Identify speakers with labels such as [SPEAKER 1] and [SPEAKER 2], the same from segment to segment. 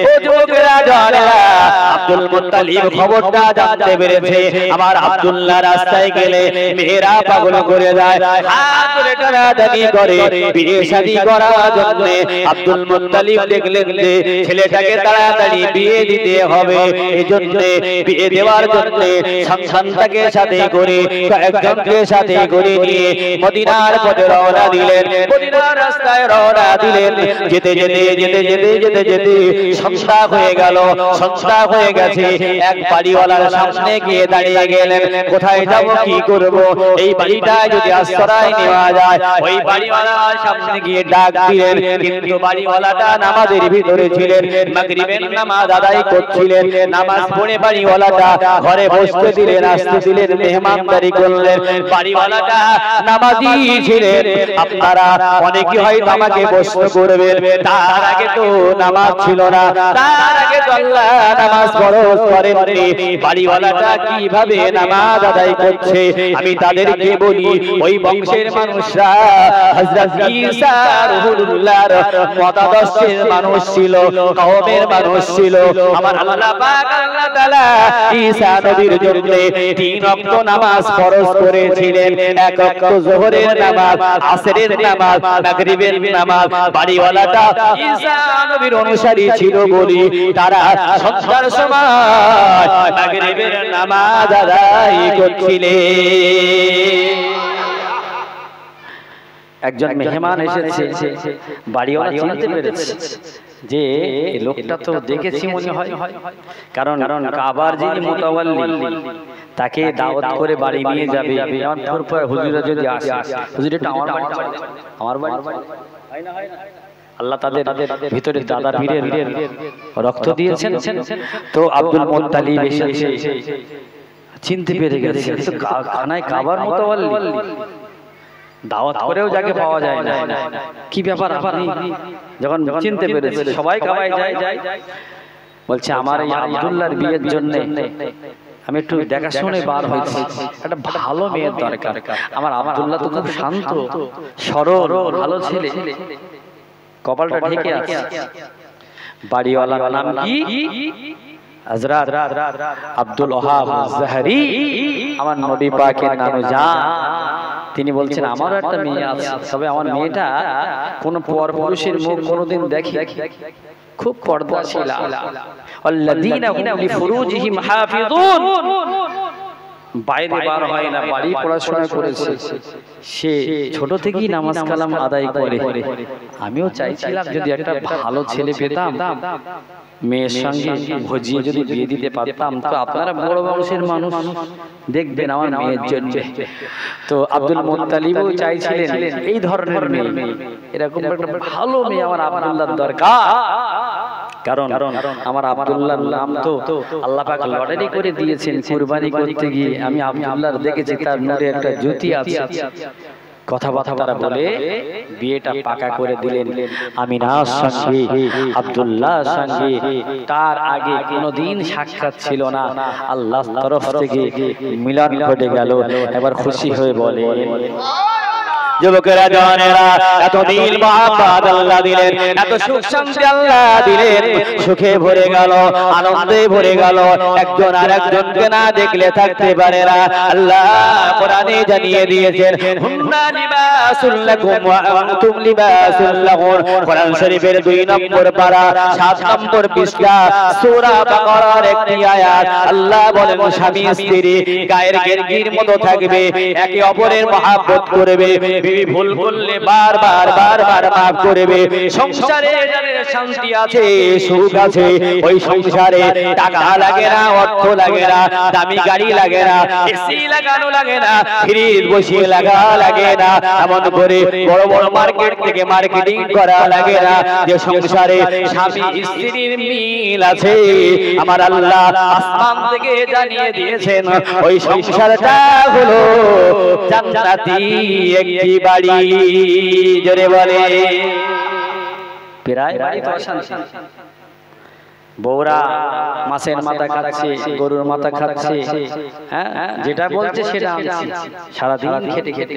[SPEAKER 1] ও যুবকেরা জানেরা, Abdul Muttalib খবরটা জানতে পেরেছে আমার আব্দুল্লাহ রাস্তায় গেলে মেয়েরা পাগল করে যায়, হাত ধরে টানাটানি করে বিয়ে শাদী করার জন্য। আব্দুল মুত্তালিব দেখলেন যে ছেলেটাকে তাড়াতাড়ি বিয়ে দিতে হবে, এজন্য বিয়ে দেওয়ার জন্য সন্তানটাকে সাথে করে কয়েকজনকে সাথে করে নিয়ে মদিনার পথে রওনা দিলেন। মদিনার রাস্তায় রওনা দিলেন। যেতে যেতে যেতে যেতে যেতে যেতে সন্ধ্যা হয়ে গেল। সন্ধ্যা হয়ে গেছে, এক বাড়িওয়ালার সামনে গিয়ে দাঁড়িয়ে গেলেন। কোথায় যাব, কি করব? এই বাড়িটা যদি আশ্রয় নেওয়া যায়। ওই বাড়িওয়ালার সামনে গিয়ে ডাক দিলেন, কিন্তু বাড়িওয়ালাটা নামাজের ভিতরে ছিলেন, মাগরিবের নামাজ আদায় করছিলেন। নামাজ পড়ে বাড়িওয়ালাটা ঘরে বসতে দিলেন, আসতে দিলেন, মেহমানদারি করলেন। বাড়িওয়ালাটা নামাজি ছিলেন। আপনারা অনেকে হয়তো আমাকে প্রশ্ন করবেন, তার আগে তো নামাজ ছিল না, তার আগে তো আল্লাহ নামাজ ফরজ করেননি, বাড়িওয়ালাটা কিভাবে নামাজ আদায় করছে? আমি তাদেরকে বলি, ওই বংশের মানুষরা হযরত ঈসা রূহুল্লাহর মতাদর্শের মানুষ ছিল, কওমের মানুষ ছিল। আমার আল্লাহ পাক আল্লাহ তাআলা ঈসা নবীর জন্য 3 ওয়াক্ত নামাজ ফরজ করেছিলেন। 1 ওয়াক্ত যোহরের নামাজ, আসরের নামাজ, মাগরিবের নামাজ। বাড়িওয়ালাটা ঈসা নবীর অনুসারী ছিল বলি তারা সন্ধ্যার সময় মাগরিবের নামাজ আদায় করছিলেন। একজন মেহমান এসেছে, বাড়িওয়ালা চিনতে পেরেছে যে লোকটা তো দেখেছি মনে হয়, কারণ কাবার যিনি মুতাওয়াল্লি তাকে দাওয়াত করে বাড়ি নিয়ে যাবে। যেমন পর হুজুরা যদি আসে, হুজুর এটা আমার বাড়ি হয় না, হয় না। আল্লাহ তাদের ভিতরে দাদা পীরের রক্ত দিয়েছেন। তো আব্দুল মুত্তালিব এসে চিনতে পেরে গেছে, খানায় কাবার মুতাওয়াল্লি, দাওয়াত করেও যাকে পাওয়া যায় না। কি ব্যাপার? আপনি যখন চিনতে পেরেছে, সবাই কাবায় যায়, বলছে আমার এই আব্দুল্লাহর বিয়ের জন্য আমি একটু দেখাশোনে বার হয়েছি, একটা ভালো মেয়ের দরকার। আমার আব্দুল্লাহ তো খুব শান্ত সরল ভালো ছেলে, কপালটা ঢেকে আছে। বাড়িওয়ালার নাম কি? হযরত আব্দুল ওয়াহাব যাহরি, আমার নবী পাকের নানুজান। তিনি বলছেন আমারও একটা মেয়ে আছে, তবে আমার মেয়েটা কোন পরপুরুষের মুখ কোনোদিন দেখে, খুব পর্দাশীলা। আল্লাযীনা হুম লিফুরুজিহিম হাফিজুন, বাইরে বার হয় না, বাড়ি পড়াশোনা করেছে, সে ছোট থেকেই নামাজ কালাম আদায় করে। আমিও চাইছিলাম যদি একটা ভালো ছেলে পেতাম, মেয়ের সঙ্গে ভজিয়ে যদি বিয়ে দিতে পারতাম। তো আপনারা বড় বংশের মানুষ, দেখবেন আমার মেয়ের জন্য। তো আব্দুল মুত্তালিবও চাইছিলেন এই ধরনের মেয়ে, এরকম একটা ভালো মেয়ে আমার আব্দুল্লাহর দরকার। কারণ আমার আব্দুল্লাহর নাম তো আল্লাহ পাক লটারি করে দিয়েছেন কুরবানি করতে গিয়ে। আমি আব্দুল্লাহর দেখেছি তার নূরে একটা জ্যোতি আছে। কথাবার্তা বলে বিয়েটা পাকা করে দিলেন আমিনার সঙ্গে, আব্দুল্লাহর সঙ্গে। তার আগে কোনোদিন সাক্ষাৎ ছিল না, আল্লাহর তরফ থেকে মিলন ঘটে গেল। এবার খুশি হয়ে বলে যুবকেরা জানেরা, এত দিল মহব্বত আল্লাহ দিলেন, এত সুখ শান্তি আল্লাহ দিলেন, সুখে ভরে গেল, আনন্দে ভরে গেল। একজন আর একজনকে না দেখলে থাকতে পারে না। আল্লাহ কোরআনে জানিয়ে দিয়েছেন, হুন্না লিবাসুল লাকুম ওয়া আনতুম লিবাসুল লাহুন। কোরআন শরীফের 2 নম্বর পারা 7 নম্বর পৃষ্ঠা সূরা বাকারার একটি আয়াত। আল্লাহ বলেন স্বামী স্ত্রী গায়ের গেরগির মতো থাকবে, একে অপরের মহব্বত করবে, বিবি ভুল করলে বারবার মাফ করবে। সংসারে যাদের শান্তি আছে, সুখ আছে, ওই সংসারে টাকা লাগে না, অর্থ লাগে না, দামি গাড়ি লাগে না, এসি লাগানো লাগে না, ফ্রিজ বসিয়ে লাগা লাগে না, এমন করে বড় বড় মার্কেট থেকে মার্কেটিং করা লাগে না। যে সংসারে স্বামী স্ত্রীর মিল আছে, আমার আল্লাহ আসমান থেকে জানিয়ে দিয়েছেন ওই সংসারটা হলো জান্নাতি একটি বাড়ি। জোরে বলে প্রায় বাড়ি তো অশান্তি। বউরা মাছের মাথা খাচ্ছে, গরুর মাথা খাচ্ছে, হ্যাঁ যেটা বলছে সেটা আনছি, সারাদিন খেটে খেটে।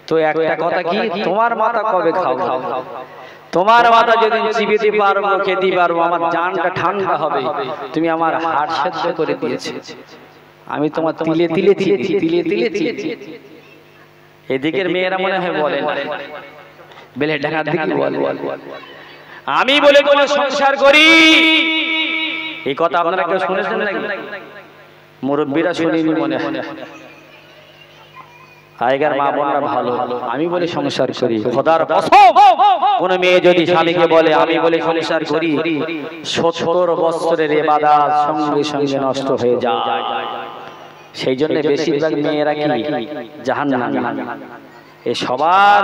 [SPEAKER 1] তো একটা কথা কি, তোমার মাথা কবে খাও? তোমার মাথা যদি চিবিতে পারবো, খেতে পারবো, আমার জানটা ঠান্ডা হবে। তুমি আমার হাড় সেদ্ধ করে দিয়েছে, আমি তোমার তিলে তিলে তিলে তিলে তিলে। এদিকের মেয়েরা মনে হয় বলে না, বেলে ঢাকার দিকে বলে আমি বলে কোনো সংসার করি। এই কথা আপনারা কেউ শুনেছেন নাকি? মুরব্বীরা শুনিনি মনে হয়। আগের মা বোনরা ভালো, আমি বলে সংসার করি। খোদার কসম, কোন মেয়ে যদি স্বামীকে বলে আমি বলে সংসার করি, 70 বছরের ইবাদত সঙ্গে সঙ্গে নষ্ট হয়ে যায়। সেই জন্য বেশিরভাগ মেয়েরা কি জাহান্নামী। এই সবার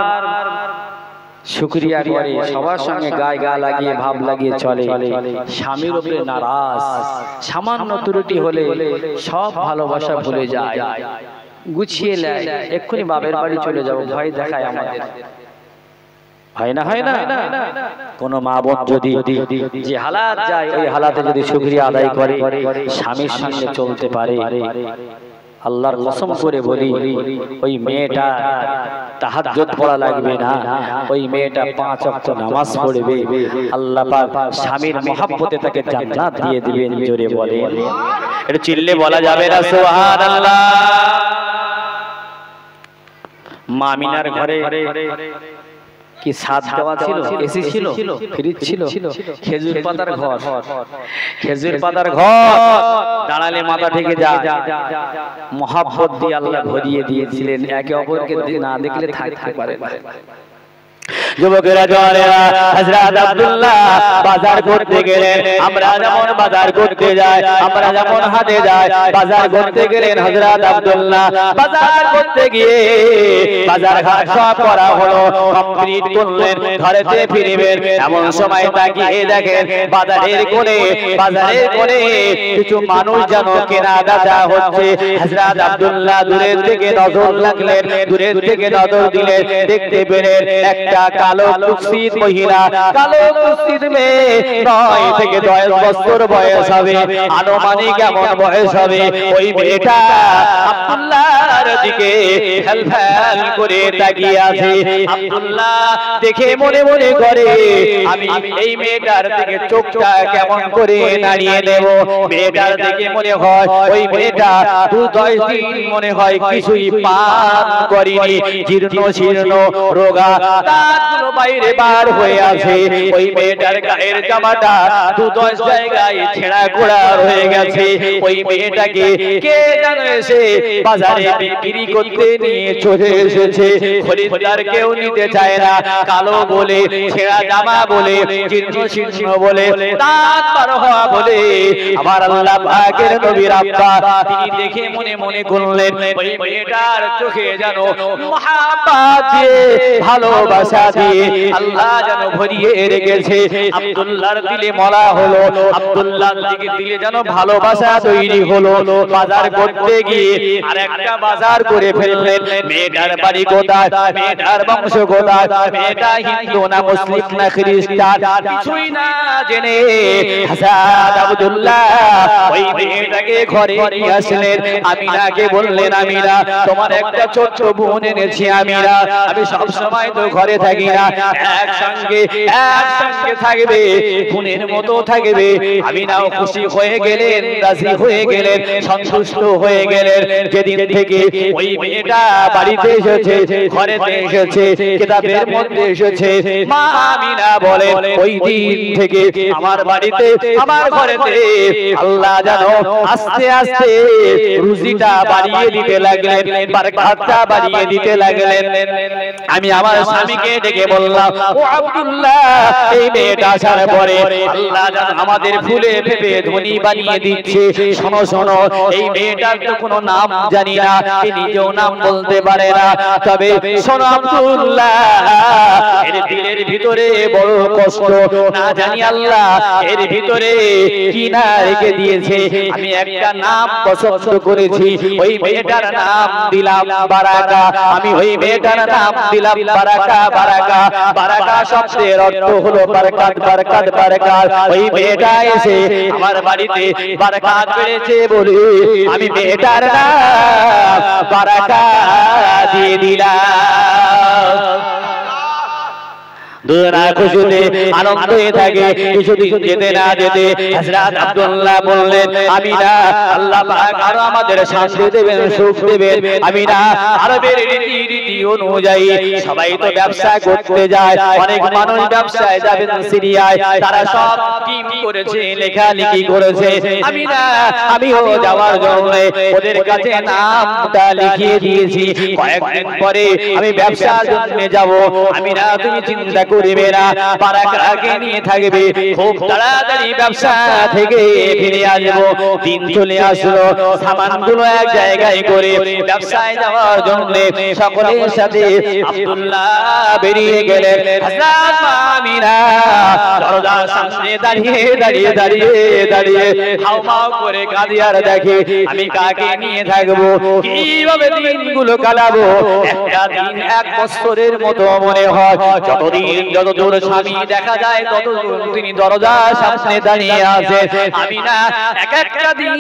[SPEAKER 1] শুকরিয়া করে, সবার সঙ্গে গায়ে গা লাগিয়ে ভাব লাগিয়ে চলে, স্বামীর উপরে নারাজ। সামান্য ত্রুটি হলে সব ভালোবাসা ভুলে যায়, গুছিয়ে নেয়, এক্ষুনি বাপের বাড়ি চলে যাবো, ভয় দেখায় আমাদের। হয় না, হয় না? কোন মা বোন যদি যে হালাত যায়, ওই হালাতে যদি শুকরিয়া আদায় করে, স্বামীর সঙ্গে চলতে পারে, আল্লাহর কসম করে বলি, ওই মেয়েটা তাহাজ্জুদ পড়া লাগবে না, ওই মেয়েটা 5 ওয়াক্ত নামাজ পড়বে, আল্লাহ পাক স্বামীর মহব্বতে তাকে জান্নাত দিয়ে দিবেন। জোরে বলে, এটা চিল্লে বলা যাবে না সুবহানাল্লাহ। মা আমিনার ঘরে কি ছাদ দেওয়া ছিল, এসি ছিল, ফ্রিজ ছিল, খেজুর পাতার ঘর, খেজুর পাতার ঘর, দাঁড়ালে মাথা ঢেকে যায়। মহব্বত দিয়ে আল্লাহ ভরিয়ে দিয়েছিলেন, একে অপরকে না দেখলে থাকতে পারে না। যুবকেরা জওয়ানেরা, হযরত আব্দুল্লাহ বাজার করতে গেলেন। আমরা যেমন বাজার করতে যাই, আমরা যেমন হাটে যাই, বাজার করতে গেলেন হযরত আব্দুল্লাহ। বাজার করতে গিয়ে বাজার ঘাট সব করা হলো, কমপ্লিট করলেন, ঘরেতে ফিরবেন। এমন সময় তাকিয়ে দেখেন বাজারের কোণে কিছু মানুষ যেন কেনা বেচা হচ্ছে। হযরত আব্দুল্লাহ দূরের থেকে নজর লাগলেন, দূরের থেকে নজর দিলেন, দেখতে পেলেন একটা কালো কুৎসিত মহিলা, কালো কুৎসিত মেয়ে, 9 থেকে 10 বছর বয়স হবে, আনুমানিক এমন বয়স হবে। ওই মেয়েটা আব্দুল্লাহর দিকে ফ্যাল করে তাকিয়ে আছে। আব্দুল্লাহ দেখে মনে মনে করে, আমি এই মেয়েটার দিকে চোখটা কেমন করে নাড়িয়ে নেব। মেয়েটার দিকে মনে হয় ওই মেয়েটা 2-10 দিন মনে হয় কিছুই পান করেনি, জীর্ণ শীর্ণ রোগা, দাঁতগুলো বাইরে বার হয়ে আছে। ওই মেয়েটার গায়ের জামাটা 2-10 জায়গায় ছেঁড়া কোড়া হয়ে গেছে। ওই মেয়েটাকে কে যেন এসে বাজারে বিক্রি করতে নিয়ে চলে এসেছে। খরিদ্দার কেউ নিতে চায় না, কালো বলে, ছেঁড়া জামা বলে, জীর্ণ শীর্ণ বলে, দাঁত বার হওয়া বলে। আমার আল্লাহ পাকের নবীর আব্বা তিনি দেখে মনে মনে করলেন, ওই মেয়েটার চোখে যেন মহব্বত দিয়ে, ভালোবাসা দিয়ে আল্লাহ যেন ভরিয়ে রেখেছে। আব্দুল্লাহর দিলে মলা হলো, আব্দুল্লাহর দিলে যেন ভালোবাসা তৈরি হলো। বাজার করতে গিয়ে আরেকটা বাজার করে ফেললেন। মেয়েটার বাড়ি কোথায়, মেয়েটার বংশ কোথায়, মেয়েটা হিন্দু না মুসলিম না খ্রিস্টান, কিছুই না জেনে হযরত আব্দুল্লাহ ওই মেয়েটাকে ঘরে নিয়ে আসলেন। আমিনাকে বললেন, আমিনা তোমার একটা ছোট্ট বোন এনেছি। আমিনা আমি সব সময় তো ঘরে থাকি না, একসঙ্গে থাকবে, বোনের মতো থাকবে। আমিনাও খুশি হয়ে গেলেন, রাজি হয়ে গেলেন, সন্তুষ্ট হয়ে গেলেন। যেদিন থেকে ওই মেয়েটা বাড়িতে এসেছে, ঘরেতে এসেছে, কিতাবের মধ্যে এসেছে, মা আমিনা বলেন, ওই দিন থেকে আমার বাড়িতে, আমার ঘরেতে আল্লাহ জানো আস্তে আস্তে রুজিটা বাড়িয়ে দিতে লাগলেন, বরকতটা বাড়িয়ে দিতে লাগলেন। আমি আমার স্বামীকে ডেকে বললাম, ও আব্দুল্লাহ, এই মেয়েটা আসার পরে আল্লাহ জানো আমাদের ফুলে ফেপে ধনী বানিয়ে দিচ্ছে। শোনো শোনো, এই মেয়েটার তো কোনো নাম জানি না, নিজেও নাম বলতে পারে না, তবে শোনো আব্দুল্লাহ, এর দিলের ভিতরে বড় কষ্ট, না জানি আল্লাহ এর ভিতরে কি না রেখে দিয়েছে। আমি একটা নাম পছন্দ করেছি, ওই মেয়েটার নাম দিলাম বারাকা। আমি ওই মেয়েটার নাম দিলাম বারাকা। বারাকা, বারাকা শব্দের অর্থ হলো বরকত, বরকত, বরকত। ওই মেয়েটা এসে আমার বাড়িতে বরকত পেয়েছে বলে আমি মেয়েটার নাম বারাকা দিয়ে দিলাম।
[SPEAKER 2] দুজনা খুশিতে আনন্দে থাকে। কিছুদিন যেতে না যেতে হযরত আব্দুল্লাহ বললেন, আমিনা আল্লাহ পাক আরো আমাদের শান্তি দেবেন, সুখ দেবেন। আমিনা আরবের রীতি অনুযায়ী সবাই তো ব্যবসা করতে যায়, অনেক মানুষ ব্যবসায় যাবেন সিরিয়ায়, তারা সব টিম করেছে, লেখালেখি করেছে। আমিনা আমিও যাওয়ার জন্য ওদের কাছে নামটা লিখিয়ে দিয়েছি, কয়েকদিন পরে আমি ব্যবসার জন্য যাব। আমিনা তুমি চিন্তা করবে না, বারাকাকে নিয়ে থাকবে, খুব তাড়াতাড়ি ব্যবসা থেকে ফিরে আসবো। দিন চলে আসলো, সামানগুলো এক জায়গায় করে ব্যবসায় যাওয়ার জন্য সকলের সাথে আব্দুল্লাহ বেরিয়ে গেলেন। হযরত আমিনা দরজার সামনে দাঁড়িয়ে দাঁড়িয়ে দাঁড়িয়ে দাঁড়িয়ে হাউমাউ করে কাঁদে আর দেখে আমি কাকে নিয়ে থাকবো, কিভাবে দিনগুলো কাটাবো। একটা দিন এক বছরের মতো মনে হয়। যতদিন যতদূর স্বামী দেখা যায় ততদূর তিনি দরজার সামনে দাঁড়িয়ে আছেন। আমিনা এক একটা দিন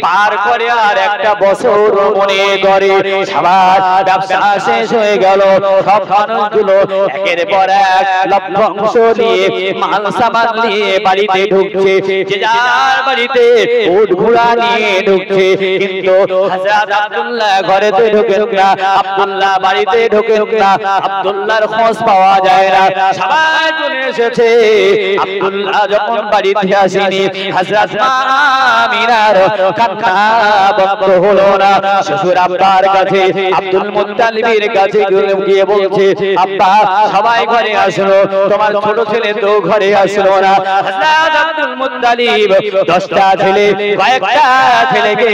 [SPEAKER 2] পার করে আর একটা বছর মনে করে। সবার ব্যবসা শেষ হয়ে গেল, সব মানুষগুলো একের পর এক লভ্যাংশ নিয়ে মাল সামান নিয়ে বাড়িতে ঢুকছে, যে যার বাড়িতে উট ঘোড়া নিয়ে ঢুকছে। কিন্তু হযরত আব্দুল্লাহ ঘরেতে ঢোকেন না, আব্দুল্লাহ বাড়িতে ঢোকেন না, আব্দুল্লাহর খোঁজ পাওয়া যায় না। সবাই চলে এসেছে, আব্দুল্লাহ যখন বাড়িতে আসেনি, হযরত আমিনার কান্না বন্ধ হলো না। শ্বশুর আব্বার কাছে, আব্দুল মুত্তালিবের কাছে গিয়ে বলছে, আব্বা সবাই ঘরে আসলো, তোমার ছোট ছেলে তো ঘরে আসলো না। হযরত আব্দুল মুত্তালিব 10টা ছেলে কয়েকটা ছেলেকে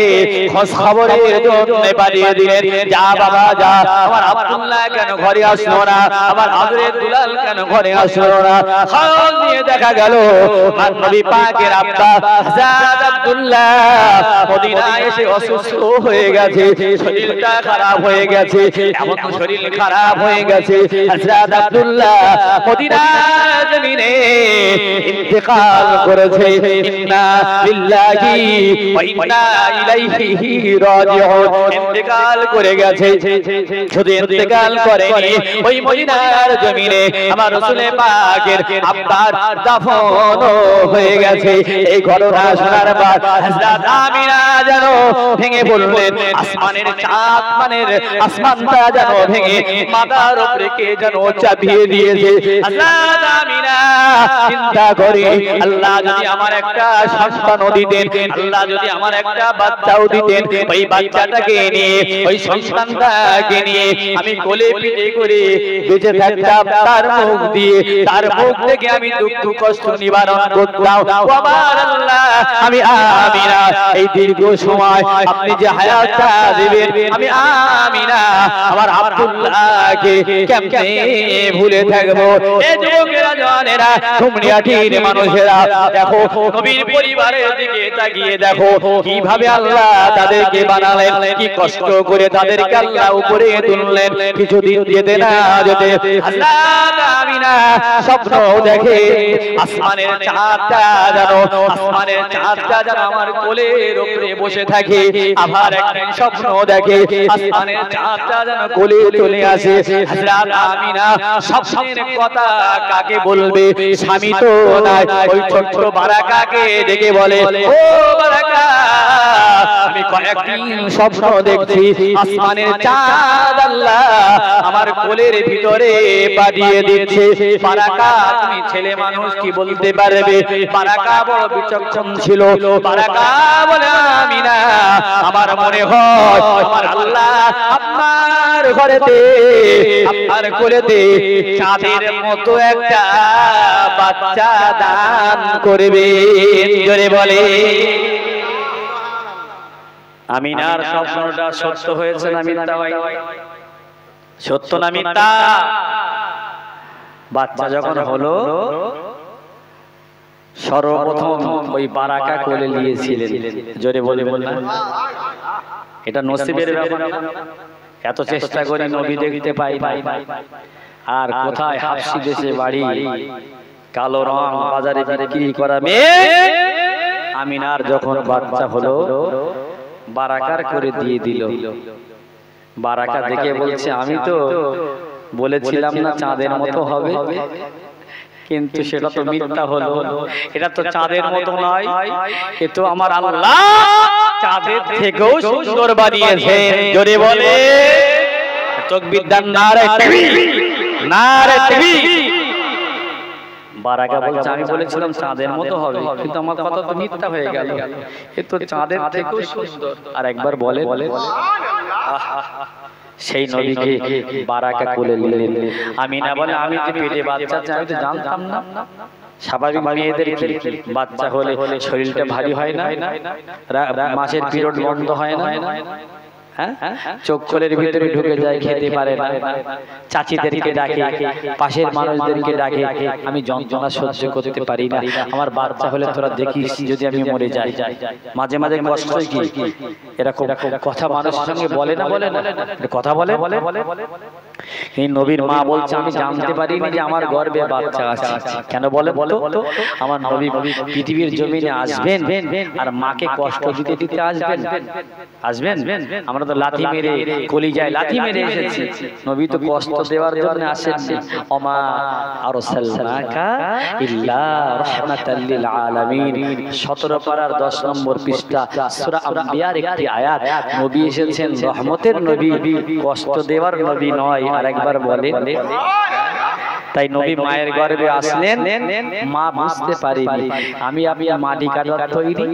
[SPEAKER 2] খোঁজ খবরের জন্য পাঠিয়ে দিলেন, যা বাবা যা, আমার আব্দুল্লাহ কেন ঘরে আসলো না, আমার আদরের দুলাল কেন ঘরে আসলো না। খবর নিয়ে দেখা গেল নবী পাকের আব্বা হযরত আব্দুল্লাহ মদিনায় এসে অসুস্থ হয়ে গেছে, শরীরটা খারাপ হয়ে গেছে, এমন শরীর খারাপ হয়ে গেছে হযরত আব্দুল্লাহ মদিনার জমিনে ইন্তেকাল করেছে। ইন্না লিল্লাহি ওয়া ইন্না ইলাইহি রাজিউন। ইন্তেকাল করে গেছে, শুধু ইন্তেকাল করেনি, ওই মদিনার জমিনে আমার রাসূল পাকের আব্বার দাফন হয়ে গেছে। এই ঘটনা শোনার পর হযরত আমিনা যেন ভেঙে পড়লেন, আসমানের চাঁদ মানের আসমানটা যেন ভেঙে মাথার উপরে কে যেন চাপিয়ে দিয়েছে। হযরত আমিনা চিন্তা করে, আল্লাহ যদি আমার একটা সন্তানও দিতেন, আল্লাহ যদি আমার একটা বাচ্চাও দিতেন, ওই বাচ্চাটাকে নিয়ে, ওই সন্তানটাকে নিয়ে আমি কোলে পিঠে করে বেঁচে থাকতাম, তার মুখ দিয়ে, তার মুখ থেকে আমি দুঃখ কষ্ট নিবারণ করতাম। আমার আল্লাহ, আমি আমিনা এই দীর্ঘ সময় আপনি যে হায়াতটা দিবেন, আমি আমিনা আমার আব্দুল্লাহকে কেমনে ভুলে থাকবো। এই যুবকেরা জওয়ানেরা কুমড়িয়াটির মানুষেরা দেখো, নবীর পরিবারের দিকে তাকিয়ে দেখো কিভাবে আল্লাহ তাদেরকে বানালেন, কি কষ্ট করে তাদেরকে আল্লাহ উপরে তুললেন। কিছুদিন যেতে না যেতে হযরত আমিনা স্বপ্ন দেখে, আসমানের চাঁদটা যেন, আসমানের চাঁদটা যেন আমার কোলের উপরে বসে থাকে। আবার একদিন স্বপ্ন দেখে, আসমানের চাঁদটা যেন কোলে চলে আসে। হযরত আমিনা স্বপ্নের কথা কাকে বলবে, স্বামী তো নাই, ওই ছোট্ট বারাকাকে ডেকে বলে, ও বারাকা, আমি কয়েকদিন স্বপ্ন দেখছি, আসমানের চাঁদ আল্লাহ আমার কোলের ভিতরে পাঠিয়ে দিচ্ছে। বারাকা তুমি ছেলে মানুষ, কি বলতে পারবে? বারাকা বড় বিচক্ষণ ছিল। বারাকা বলে, আমিনা আমার মনে হয় আমার আল্লাহ আপনার ঘরেতে, আপনার কোলেতে চাঁদের মতো একটা বাচ্চা দান করবে। জোরে বলে। আমিনার স্বপ্নটা সত্য হয়েছে না মিথ্যা? সত্য না মিথ্যা? বাচ্চা যখন হলো, সর্বপ্রথম ওই বারাকা কোলে নিয়েছিলেন। জোরে বলে বললেন, এটা নসিবের ব্যাপার। এত চেষ্টা করে নবী দেখতে পাই না, আর কোথায় হাফসি দেশে বাড়ি, কালো রং, বাজারে বিক্রি করা মেয়ে। আমিনার যখন বাচ্চা হলো, বারাকার করে দিয়ে দিল। বারাকা দেখে বলছে, আমি তো
[SPEAKER 1] বলেছিলাম না চাঁদের মতো হবে, কিন্তু সেটা তো মিথ্যা হলো। এটা তো চাঁদের মতো নয়, এ তো আমার আল্লাহ চাঁদের থেকেও সুন্দর বানিয়েছেন। জোরে বলে তাকবীর দান, নারে তাকবীর, নারে তাকবীর। বারাকা বলছে আমি বলেছিলাম চাঁদের মতো হবে, কিন্তু আমার কথা তো মিথ্যা হয়ে গেল, এ তো চাঁদের থেকেও সুন্দর। আর একবার বলে সেই নবীকে বারাকা কোলে নিলেন। আমিনা বলে আমি যে পেটে বাচ্চা চাই আমি তো জানতাম না। স্বাভাবিক মেয়েদের বাচ্চা হলে শরীরটা ভারী হয় না, মাসের পিরিয়ড বন্ধ হয় না, চোখ কোলের ভিতরে ঢুকে যায়, খেতে পারে না, চাচিদেরকে ডাকে, পাশের মানুষদেরকে ডাকে, আমি যন্ত্রণা সহ্য করতে পারি না, আমার বাচ্চা হলে তোরা দেখিস যদি আমি মরে যাই। মাঝে মাঝে কষ্ট হয় কি এরকম কথা মানুষের সঙ্গে বলে না, বলে না কথা বলে। এই নবীর মা বলছে আমি জানতে পারিনি যে আমার গর্ভে বাচ্চা আছে। কেন বলে বলো, আমার নবী পৃথিবীর জমিনে আসবেন আর মাকে কষ্ট দিতে দিতে আসবেন। আমরা তো লাথি মেরে কলিজায় লাথি মেরে এসেছি, নবী তো কষ্ট দেওয়ার জন্য আসেননি। ওমা আরসালনাকা ইল্লা রাহমাতাল লিল আলামিন, 17 পারার 10 নম্বর পৃষ্ঠা সূরা আম্বিয়ার একটি আয়াত। নবী এসেছেন রহমতের নবী, কষ্ট দেওয়ার নবী নয়। আরেকবার বলে, তাই নবী মায়ের গর্ভে আসলেন, মা বুঝতে পারেনি আমি মাটি কাটার তৈরি,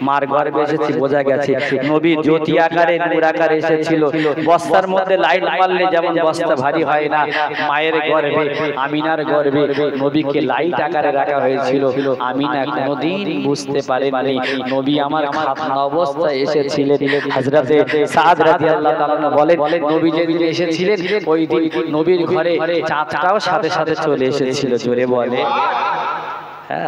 [SPEAKER 1] মার গর্ভে এসেছি বোঝা গেছে। নবী জ্যোতি আকারে নূর আকারে এসেছিল, বস্তার মধ্যে লাইট মারলে যেমন বস্তা ভারী হয় না, মায়ের গর্ভে আমিনার গর্ভে নবীকে লাইট আকারে রাখা হয়েছিল। আমিনা কোনোদিন বুঝতে পারেননি নবী আমার খাতনা অবস্থায় এসেছিলেন। হযরতে সাদ রাদিয়াল্লাহু তাআলা বলেন, নবী যেদিন এসেছিলেন ওই দিন নবীর ঘরে চাঁদটাও সাথে সাথে চলে এসেছিল। জোরে বলে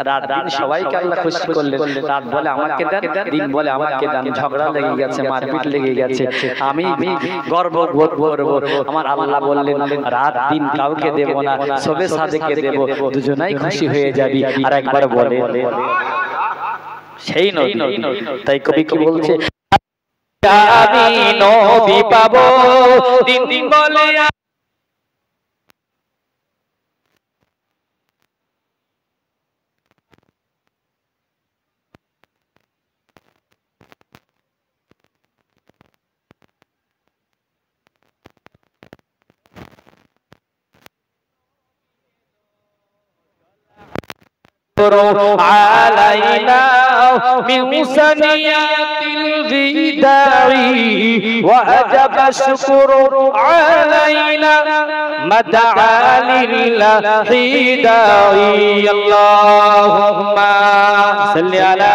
[SPEAKER 1] রাত দিন সবাইকে আল্লাহ খুশি করলেন। রাত বলে আমাকে দেন, দিন বলে আমাকে দেন, ঝগড়া লেগে গেছে, মারপিট লেগে গেছে, আমি গর্ব বোধ করব। আমার আল্লাহ বললেন রাত দিন কাউকে দেব না, সবে সাদেকে দেব, দুজনাই খুশি হয়ে যাবি। আর একবার বলে সেই নবী। তাই কবি কি বলছে, আমি নবী পাবো, দিন দিন বলে علينا من ثنيات الوداع وجب الشكر علينا مدعا لله داعي اللهم صل على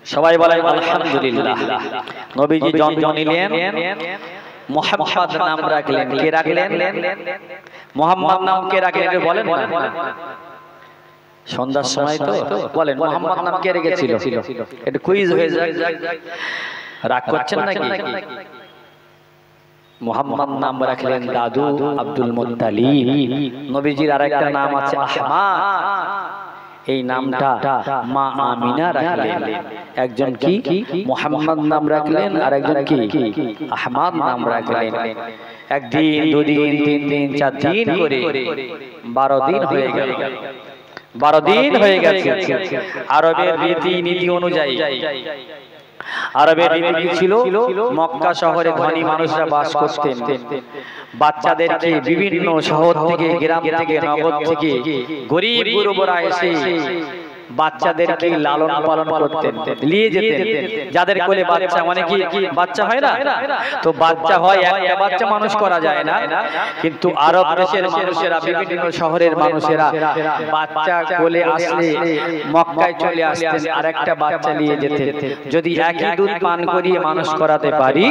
[SPEAKER 1] সবাই বলেন আলহামদুলিল্লাহ। নবীজি জন্ম নিলেন, মুহাম্মদ নাম রাখলেন। কে রাখলেন? মুহাম্মদ নাম কে রাখলেন বলেন না? সন্ধ্যার সময় তো বলেন মুহাম্মদ নাম কে রেখেছিল? এটা কুইজ হয়ে যায়, রাগ করছেন নাকি? মুহাম্মদ নাম রাখলেন দাদু আব্দুল মুত্তালিব। নবীজির আরেকটা নাম আছে আহমদ, এই নামটা মা আমিনা রাখলেন। একজন কি মুহাম্মদ নাম রাখলেন, আর একজন কি আহমদ নাম রাখলেন। একদিন, দুদিন, 3 দিন, 4 দিন করে 12 দিন হয়ে গেল। 12 দিন হয়ে গেছে। আরবের রীতি নীতি অনুযায়ী, আরবের রীতি ছিল মক্কা শহরে ধনী মানুষরা বাস করতেন, বাচ্চাদেরকে বিভিন্ন শহর থেকে, গ্রাম থেকে, নগর থেকে গরিব গুরুবরা এসে বাচ্চাদেরকে লালন পালন করতেন, নিয়ে যেতেন। যাদের কোলে বাচ্চা, মানে কি বাচ্চা হয় না, তো বাচ্চা হয়, একটা বাচ্চা মানুষ করা যায় না, কিন্তু আরব দেশের মানুষেরা, বিভিন্ন শহরের মানুষেরা বাচ্চা কোলে আসলে মক্কায় চলে আসতেন, আর একটা বাচ্চা নিয়ে যেতেন। যদি একই দুধ পান করিয়ে মানুষ করাতে পারি,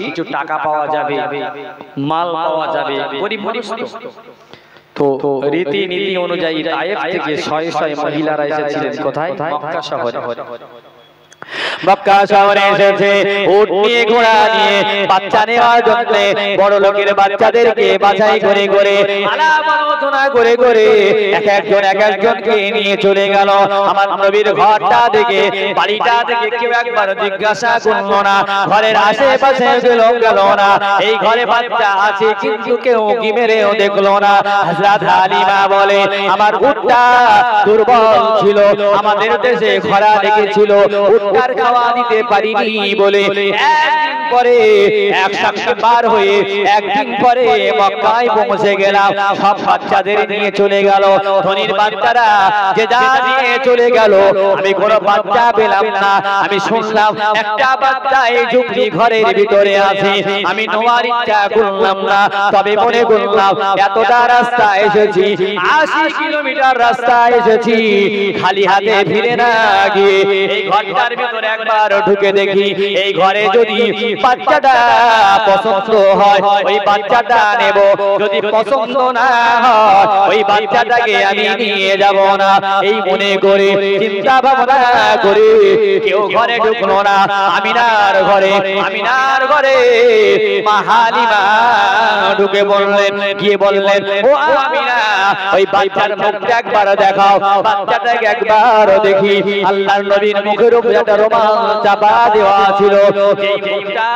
[SPEAKER 1] কিছু টাকা পাওয়া যাবে, মাল পাওয়া যাবে, গরিব মানুষ তো। রীতি নীতি অনুযায়ী তায়েফ থেকে 100 মহিলারা এসেছিলেন কোথায়? মক্কা শহরে।
[SPEAKER 2] মক্কা শহরে এসেছে উট নিয়ে ঘোড়া নিয়ে বাচ্চা নেওয়ার জন্য বড় লোকের বাচ্চাদেরকে বাছাই করে করে আলাপ আলোচনা করে করে এক একজনকে নিয়ে চলে গেল। আমার নবীর ঘরটা দেখে বাড়িটা দেখে কেউ একবার জিজ্ঞাসা করলো না, ঘরের আশেপাশে গেল না, এই ঘরে বাচ্চা আছে কিন্তু কেউ কি মেরেও দেখলো না। হযরত হালিমা বলে আমার উটটা দুর্বল ছিল, আমাদের দেশে খরা লেগেছিল, উটটার খাওয়া দিতে পারিনি বলে একদিন পরে একসঙ্গে পার হয়ে একদিন পরে মক্কায় পৌঁছে গেলাম। সব বাচ্চাদের নিয়ে চলে গেল, ধনীর বাচ্চারা যে যা নিয়ে চলে গেল, আমি কোনো বাচ্চা পেলাম না। আমি শুনলাম একটা বাচ্চা এই ঝুপড়ি ঘরের ভিতরে আছে। আমি নেওয়ার ইচ্ছা করলাম না, তবে মনে করলাম এতটা রাস্তা এসেছি, 80 কিলোমিটার রাস্তা এসেছি, খালি হাতে ফিরে না গিয়ে এই ঘরটার ভিতরে একবার ঢুকে দেখি, এই ঘরে যদি বাচ্চাটা পছন্দ হয় ওই বাচ্চাটা নেব, যদি পছন্দ না হয় ওই বাচ্চাটাকে আমি নিয়ে যাব না। এই মনে করে চিন্তা ভাবনা করে কেউ ঘরে ঢুকলো না। আমিনার ঘরে মা হালিমা ঢুকে বললেন, গিয়ে বললেন ও আমিনা ওই বাচ্চার মুখটা একবার দেখাও, বাচ্চাটাকে একবার দেখি। আল্লাহর নবীর মুখের উপর একটা রুমাল চাপা দেওয়া ছিল, এই মুখটা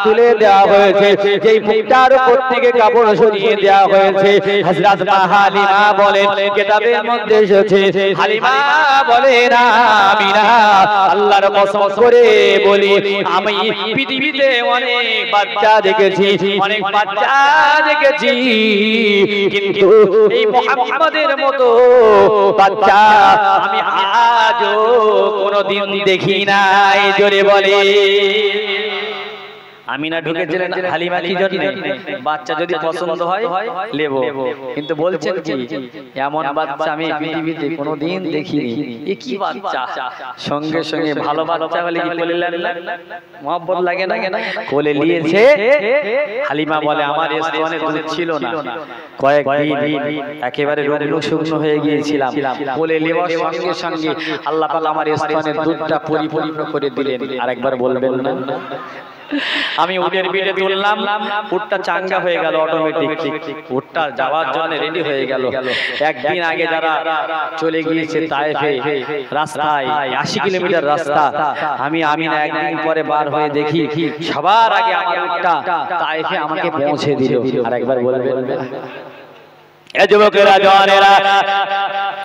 [SPEAKER 2] তুলে দেওয়া হয়েছে, যেই মুখটার উপর থেকে কাপড় সরিয়ে দেওয়া হয়েছে। হযরত মা হালিমা বলেন কিতাবের মধ্যে এসেছে, হালিমা বলে না আমিনা আল্লাহর কসম করে বলি আমি পৃথিবীতে অনেক বাচ্চা দেখেছি, কিন্তু এই মুহাম্মাদের মতো বাচ্চা আমি আজও কোনোদিন দেখি নাই। জোরে বলে
[SPEAKER 1] আমিনা ঢুকেছিলেন হালিমা কি জন্য? বাচ্চা যদি পছন্দ হয় নেব, কিন্তু বলছেন কি এমন বাচ্চা আমি পৃথিবীতে কোনোদিন দেখিনি। এ কি বাচ্চা? সঙ্গে সঙ্গে ভালো বাচ্চা হলে কি কোলে নেন, মহব্বত লাগে না? কোলে নিয়েছে। হালিমা বলে আমার স্তনে দুধ ছিল না, কয়েকদিন একেবারে রোগ শুকনো হয়ে গিয়েছিলাম, কোলে নেওয়ার সঙ্গে সঙ্গে আল্লাহ পাক আমার স্তনের দুধটা পরিপূর্ণ করে দিলেন। আরেকবার বলবেন না? আমি উটের পিঠে তুললাম, উটটা চাঙ্গা হয়ে গেল, অটোমেটিক উটটা যাওয়ার জন্য রেডি হয়ে গেল। একদিন আগে যারা চলে গিয়েছে তায়েফে রাস্তায় 80 কিলোমিটার রাস্তা, আমি না একদিন পরে বার হয়ে দেখি সবার আগে আমার উটটা তায়েফে আমাকে পৌঁছে দিল। আর একবার বলবেন
[SPEAKER 2] এ যুবকেরা জওয়ানেরা,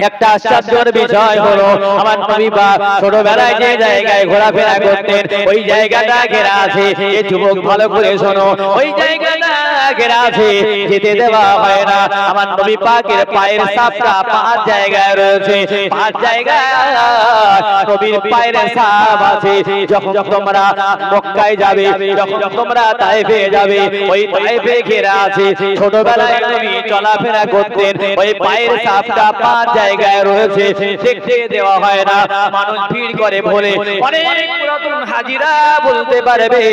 [SPEAKER 2] একটা আশ্চর্যের বিষয় হলো আমার নবী পাক ছোটবেলায় যে জায়গায় ঘোরাফেরা করতেন ওই জায়গাটা ঘেরা আছে। এই যুবক ভালো করে শোনো, ওই জায়গাটা ঘেরা আছে, যেতে দেওয়া হয় না। আমার নবী পাকের পায়ের ছাপটা 5 জায়গায় রয়েছে, 5 জায়গায় নবীর পায়ের ছাপ আছে। যখন তোমরা মক্কায় যাবে, যখন তোমরা তায়েফে যাবে, ওই তায়েফে ঘেরা আছে। ছোটবেলায় নবী চলাফেরা করতেন, ওই পায়ের ছাপটা 5 জায়গায় রয়েছে, দেখতে দেওয়া হয় না। মানুষ ভিড় করে বলে অনেক পুরাতন হাজিরা বলতে পারবে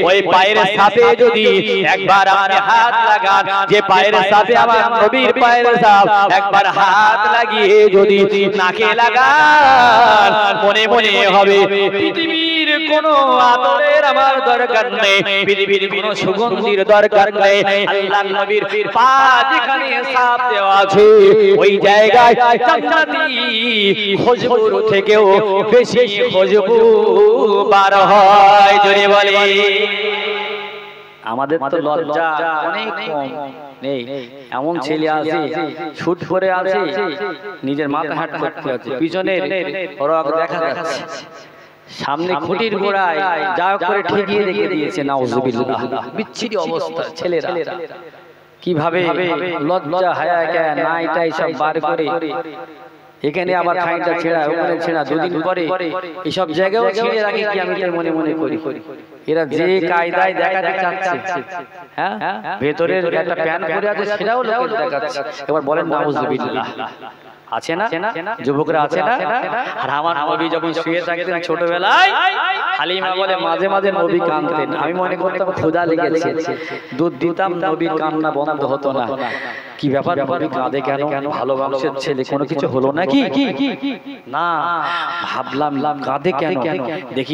[SPEAKER 2] ওই পায়ের ছাপে যদি একবার আপনি হাত লাগান, যে পায়ের ছাপে আমার নবীর পায়ের ছাপ, একবার হাত লাগিয়ে যদি নাকে লাগান, মনে মনে হবে পৃথিবীর কোনো আদরের আমার দরকার নেই, পৃথিবীর কোনো সুগন্ধির দরকার নেই। আল্লাহর নবীর পা যেখানে ছাপ দেওয়া আছে ওই জায়গায় জান্নাতি খুশবুর থেকেও বেশি খুশবু বার হয়। জোরে বলে
[SPEAKER 1] আমাদের তো লজ্জা অনেক কম নেই। এমন ছেলে আছে শুট করে আছে, নিজের মাথা হাট করতে আছে, পিছনে রক দেখা যাচ্ছে, সামনে খুঁটির গোড়ায় যা করে ঠেকিয়ে রেখে দিয়েছে। নাউজুবিল্লাহ, বিচ্ছিরি অবস্থা। ছেলেরা কিভাবে লজ্জা হায়া জ্ঞান নাইটাই সব বার করে এখানে আবার খাইটা ছেঁড়া, ওখানে ছেঁড়া, দুদিন পরে এইসব জায়গাও ছেড়ে রাখি কি আমি মনে মনে করি। এরা যে কায়দায় দেখাতে চাচ্ছে, হ্যাঁ ভেতরের একটা প্যান্ট পরে আছে সেটাও লোকের দেখাচ্ছে। এবার বলেন নাউজুবিল্লাহ, আছে না যুবকরা, আছে না? আর আমার নবী যখন শুয়ে থাকতেন ছোটবেলায়, হালিমা বলে মাঝে মাঝে নবী কাঁদতেন। আমি মনে করতাম ক্ষুধা লেগেছে, দুধ দিতাম, নবীর কান্না বন্ধ হতো না। কি ব্যাপার, নবী কাঁদে কেন? ভালো মানুষের ছেলে, কোনো কিছু হলো নাকি? না, ভাবলাম কাঁদে কেন, দেখি